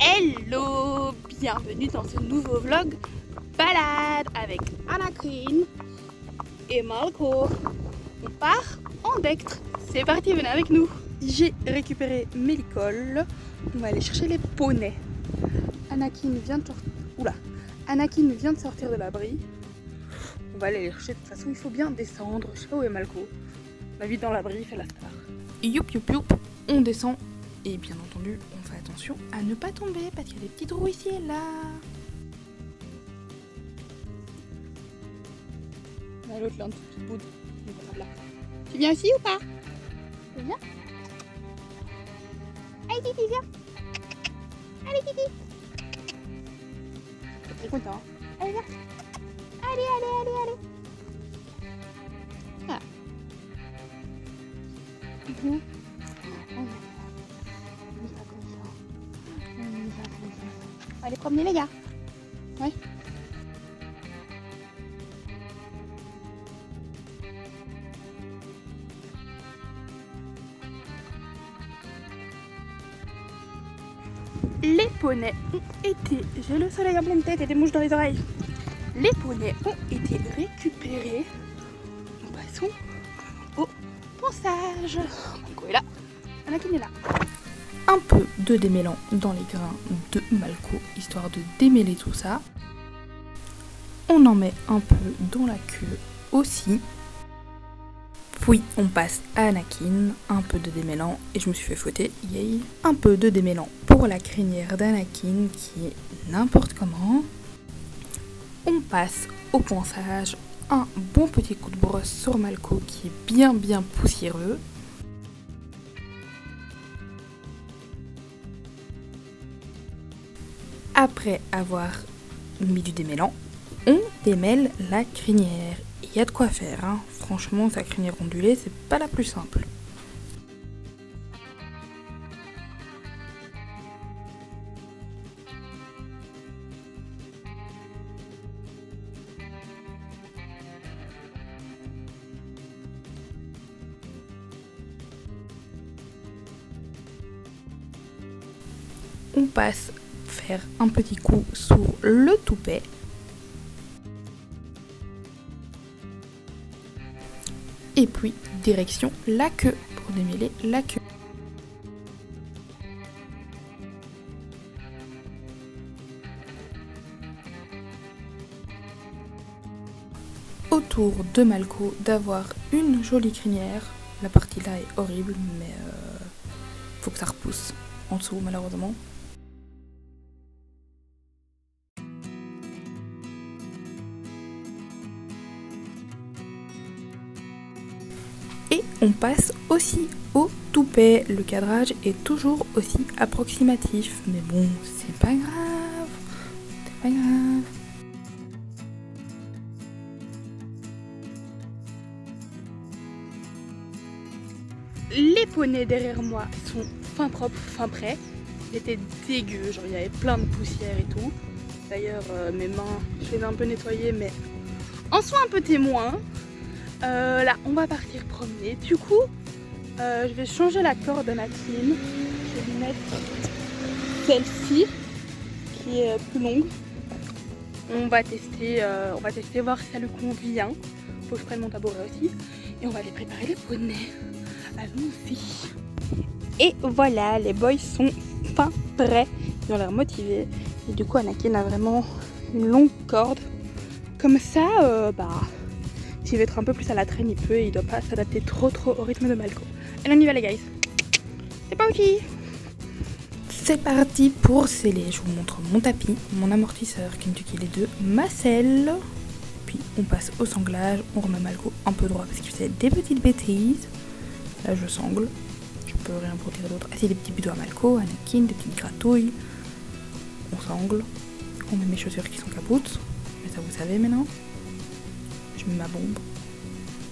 Hello, bienvenue dans ce nouveau vlog balade avec Anakin et Malco. On part en Dectre, c'est parti, venez avec nous. J'ai récupéré mes licoles, on va aller chercher les poneys. Anakin vient de sortir de l'abri. On va aller les chercher, de toute façon il faut bien descendre. Je sais pas où est Malco, on vite dans l'abri, il fait la star. Youp youp youp, on descend. Et bien entendu, on fait attention à ne pas tomber parce qu'il y a des petits trous ici et là. Ah, l'autre là, un tout petit bout de... Là. Tu viens ici ou pas? Tu viens? Allez Titi, viens. Allez Titi. T'es très content. Hein? Allez viens. Allez. Ah. Mmh. Allez promener les gars. Ouais. Les poneys ont été... J'ai le soleil en pleine tête et des mouches dans les oreilles. Les poneys ont été récupérés. Nous passons au ponçage. Malco est là. Anakin est là. Un peu de démêlant dans les grains de Malco, histoire de démêler tout ça. On en met un peu dans la queue aussi. Puis on passe à Anakin, un peu de démêlant, et je me suis fait fouetter, yay. Un peu de démêlant pour la crinière d'Anakin qui est n'importe comment. On passe au ponçage, un bon petit coup de brosse sur Malco qui est bien poussiéreux. Après avoir mis du démêlant, on démêle la crinière. Il y a de quoi faire, hein. Franchement, sa crinière ondulée, c'est pas la plus simple. On passe faire un petit coup sur le toupet. Et puis direction la queue pour démêler la queue. Autour de Malco d'avoir une jolie crinière. La partie là est horrible, mais faut que ça repousse en dessous malheureusement. Et on passe aussi au toupet. Le cadrage est toujours aussi approximatif. Mais bon, c'est pas grave. C'est pas grave. Les poneys derrière moi sont fin propres, fin prêts. Ils étaient dégueux, genre il y avait plein de poussière et tout. D'ailleurs, mes mains, je les ai un peu nettoyées, mais en sont un peu témoins. Là, on va partir promener. Du coup, je vais changer la corde d'Anakin. Je vais lui mettre celle-ci, qui est plus longue. On va tester, voir si ça lui convient. Faut que je prenne mon tabouret aussi. Et on va aller préparer les poneys. Allons-y. Et voilà, les boys sont fin prêts. Ils ont l'air motivés. Et du coup, Anakin a vraiment une longue corde. Comme ça, s'il veut être un peu plus à la traîne, il peut et il doit pas s'adapter trop au rythme de Malco. Et là on y va les guys. C'est parti. C'est parti pour sceller. Je vous montre mon tapis, mon amortisseur Kentucky les deux, ma selle. Puis on passe au sanglage, on remet Malco un peu droit parce qu'il faisait des petites bêtises. Là je sangle, je peux rien pour dire d'autre. Ah c'est des petits buts à Malco, Anakin, des petites gratouilles. On sangle, on met mes chaussures qui sont capoutes, mais ça vous savez maintenant. Je mets ma bombe.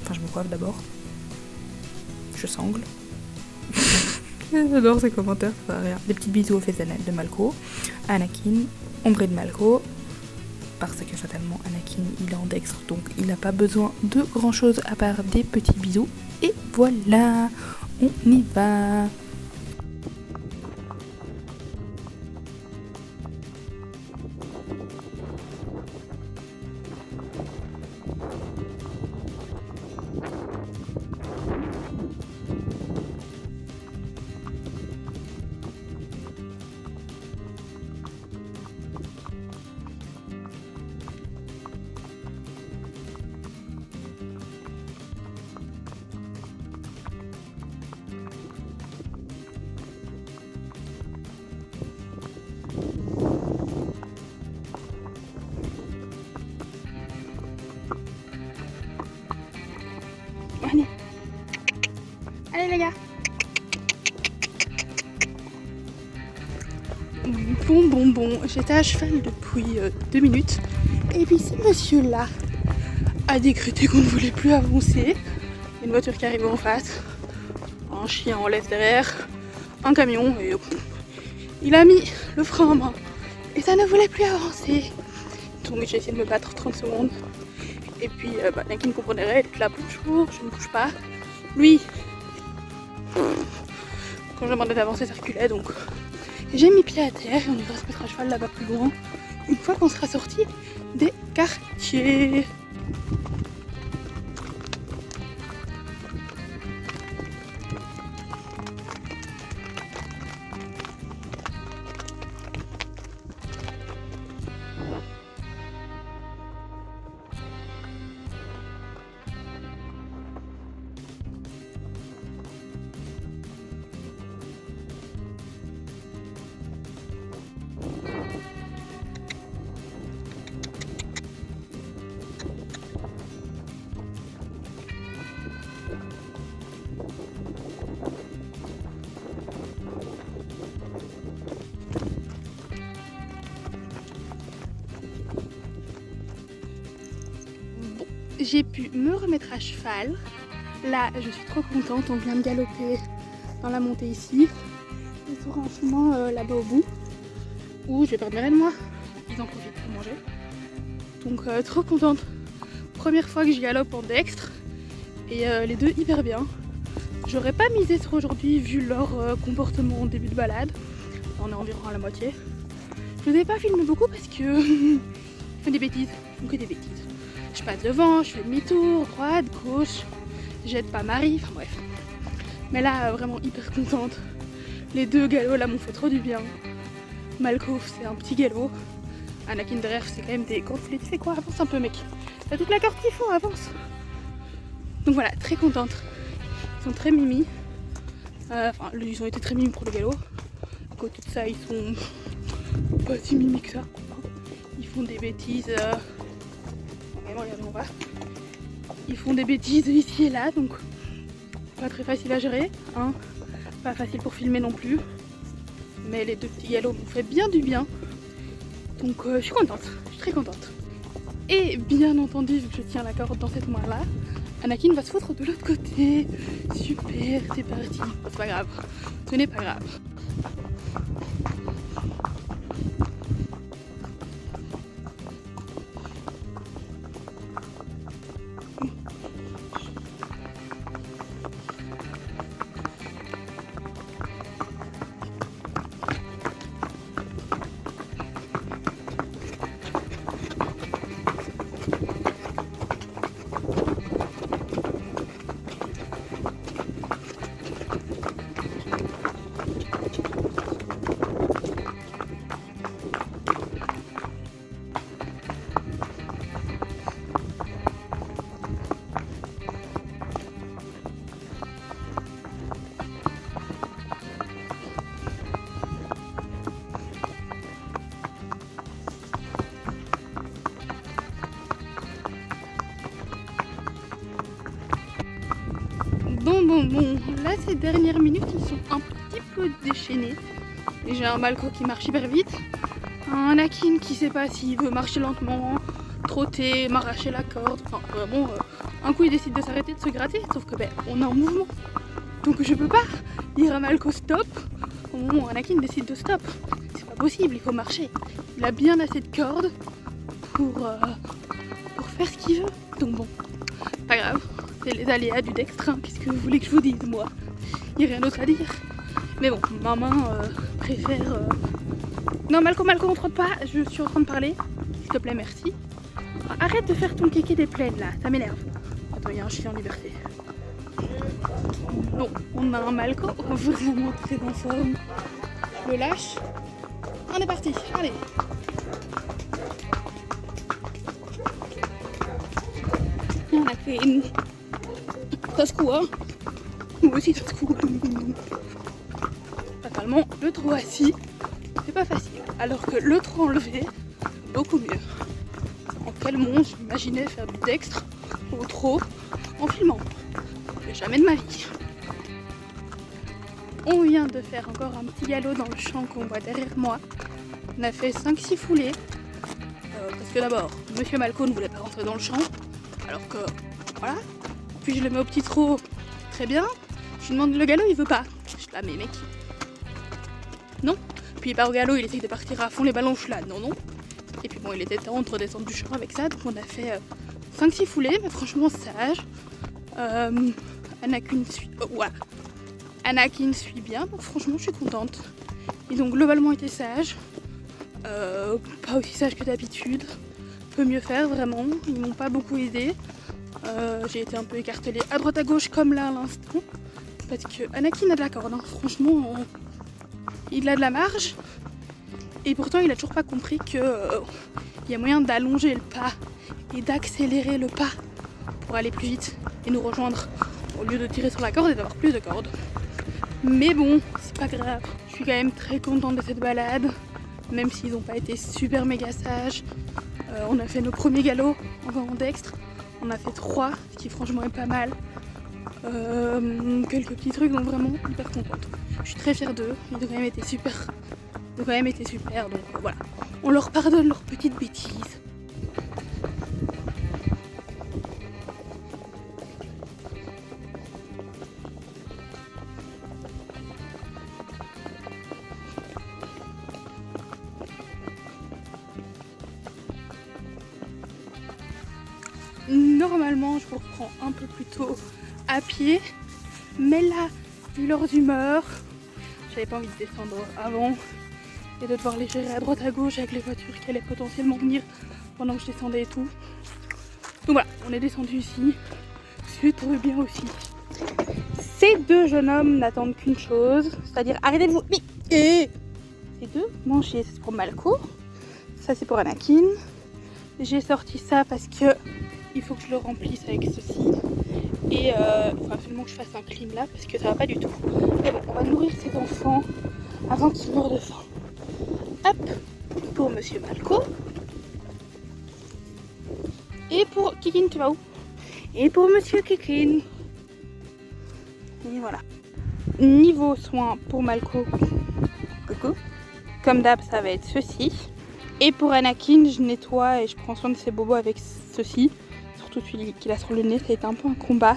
Enfin, je me coiffe d'abord. Je sangle. J'adore ces commentaires, ça va rien. Des petits bisous aux fesses de Malco. Anakin, ombré de Malco. Parce que fatalement, Anakin, il est en dextre, donc il n'a pas besoin de grand chose à part des petits bisous. Et voilà, on y va. Bon, j'étais à cheval depuis 2 minutes. Et puis ce monsieur-là a décrété qu'on ne voulait plus avancer. Une voiture qui arrive en face, un chien en laisse derrière, un camion et il a mis le frein en main. Et ça ne voulait plus avancer. Donc j'ai essayé de me battre 30 secondes. Et puis Naki ne comprenait rien, elle était là, bonjour, je ne bouge pas. Lui, quand je demandais d'avancer, ça reculait, donc j'ai mis pied à terre et on ira se mettre à cheval là-bas plus loin, une fois qu'on sera sorti des quartiers. J'ai pu me remettre à cheval. Là, je suis trop contente. On vient de galoper dans la montée ici. Et sur un chemin là-bas au bout, où je vais perdre mes rênes, moi. Ils en profitent pour manger. Donc, trop contente. Première fois que je galope en dextre. Et les deux hyper bien. J'aurais pas misé sur aujourd'hui vu leur comportement au début de balade. On est environ à la moitié. Je ne vous ai pas filmé beaucoup parce que ils font des bêtises. Ils font que des bêtises. Je passe devant, je fais demi-tour, droite, gauche, jette pas Marie, enfin bref. Mais là, vraiment hyper contente. Les deux galops là m'ont fait trop du bien. Malko, c'est un petit galop. Anakin derrière, c'est quand même des gonflés. Tu fais quoi? Avance un peu, mec. T'as toute la corde qu'il faut, avance. Donc voilà, très contente. Ils sont très mimi. Enfin, ils ont été très mimi pour le galop. À côté de ça, ils sont pas si mimi que ça. Ils font des bêtises. Regardez, on va. Ils font des bêtises ici et là, donc pas très facile à gérer, hein. Pas facile pour filmer non plus. Mais les deux petits galops m'ont fait bien du bien. Donc je suis contente, je suis très contente. Et bien entendu, vu que je tiens la corde dans cette main-là, Anakin va se foutre de l'autre côté. Super, c'est parti. C'est pas grave, ce n'est pas grave. Bon, là ces dernières minutes ils sont un petit peu déchaînés. Et j'ai un Malko qui marche hyper vite, un Anakin qui sait pas s'il veut marcher lentement, trotter, m'arracher la corde, enfin vraiment un coup il décide de s'arrêter, de se gratter, sauf que on est en mouvement. Donc je peux pas dire à Malko stop au moment où Anakin décide de stop. C'est pas possible, il faut marcher. Il a bien assez de corde pour faire ce qu'il veut. Donc bon, pas grave. C'est les aléas du dextre, hein. Qu'est-ce que vous voulez que je vous dise, moi? Il n'y a rien d'autre à dire. Mais bon, ma main préfère... Non, Malko, on trotte pas, je suis en train de parler. S'il te plaît, merci. Arrête de faire ton kéké des plaines, là, ça m'énerve. Attends, il y a un chien en liberté. Bon, on a un Malko vraiment très en forme. Je le lâche. On est parti, allez. On a fait une... Ça se court, hein. Moi aussi ça se court. Fatalement, le trot assis, c'est pas facile. Alors que le trot enlevé, beaucoup mieux. En quel monde j'imaginais faire du dextre au trot en filmant? Mais jamais de ma vie. On vient de faire encore un petit galop dans le champ qu'on voit derrière moi. On a fait 5-6 foulées. Parce que d'abord, Monsieur Malco ne voulait pas rentrer dans le champ. Alors que, voilà. Puis je le mets au petit trot, très bien. Je lui demande le galop, il veut pas. Je suis là, mais mec. Non. Puis il part au galop, il essaye de partir à fond les ballons, je suis là, non, non. Et puis bon, il était temps de redescendre du champ avec ça. Donc on a fait 5-6 foulées, mais franchement sage. Anakin suit bien, donc franchement je suis contente. Ils ont globalement été sages. Pas aussi sages que d'habitude. Peut mieux faire vraiment, ils m'ont pas beaucoup aidé. J'ai été un peu écartelée à droite à gauche comme là à l'instant. Parce que Anakin a de la corde, hein. Franchement il a de la marge. Et pourtant il a toujours pas compris que y a moyen d'allonger le pas et d'accélérer le pas pour aller plus vite et nous rejoindre au lieu de tirer sur la corde et d'avoir plus de cordes. Mais bon, c'est pas grave. Je suis quand même très contente de cette balade, même s'ils n'ont pas été super méga sages. On a fait nos premiers galops en vent dextre. On a fait 3, ce qui franchement est pas mal. Quelques petits trucs, donc vraiment hyper contente. Je suis très fière d'eux. Ils ont quand même été super. Donc voilà. On leur pardonne leurs petites bêtises. Normalement, je vous reprends un peu plus tôt à pied, mais là, vu leur humeur, j'avais pas envie de descendre avant et de devoir les gérer à droite à gauche avec les voitures qui allaient potentiellement venir pendant que je descendais et tout. Donc voilà, on est descendu ici, c'est trop bien aussi. Ces deux jeunes hommes n'attendent qu'une chose, c'est-à-dire arrêtez de vous piquer. Ces deux manger, c'est pour Malco, ça c'est pour Anakin. J'ai sorti ça parce que il faut que je le remplisse avec ceci. Et il faut absolument que je fasse un clim là parce que ça va pas du tout. Mais bon, on va nourrir ces enfants avant qu'ils meurent de faim. Hop, pour Monsieur Malco. Et pour Kikin, tu vas où? Et pour Monsieur Kikin. Et voilà. Niveau soins pour Malco, coucou. Comme d'hab, ça va être ceci. Et pour Anakin, je nettoie et je prends soin de ses bobos avec ceci. Surtout celui qu'il a sur le nez, ça a été un peu un combat.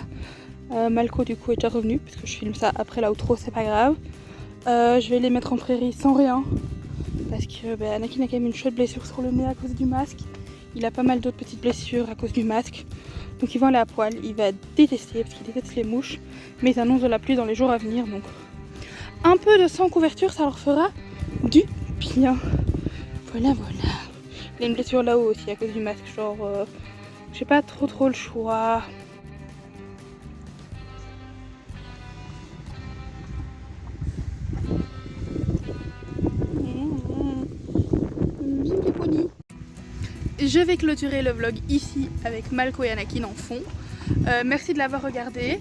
Malco du coup est déjà revenu parce que je filme ça après l'outro, c'est pas grave. Je vais les mettre en prairie sans rien parce que Anakin a quand même une chouette blessure sur le nez à cause du masque. Il a pas mal d'autres petites blessures à cause du masque. Donc ils vont aller à poil, il va détester parce qu'il déteste les mouches. Mais ils annoncent de la pluie dans les jours à venir, donc un peu de sans couverture, ça leur fera du bien. Voilà. Il a une blessure là-haut aussi à cause du masque, genre j'ai pas trop le choix. Je vais clôturer le vlog ici avec Malco et Anakin en fond. Merci de l'avoir regardé.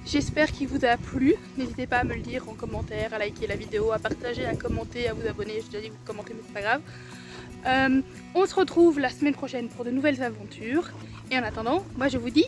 J'espère qu'il vous a plu. N'hésitez pas à me le dire en commentaire, à liker la vidéo, à partager, à commenter, à vous abonner. J'ai déjà dit que vous commentez mais c'est pas grave. On se retrouve la semaine prochaine pour de nouvelles aventures. Et en attendant, moi je vous dis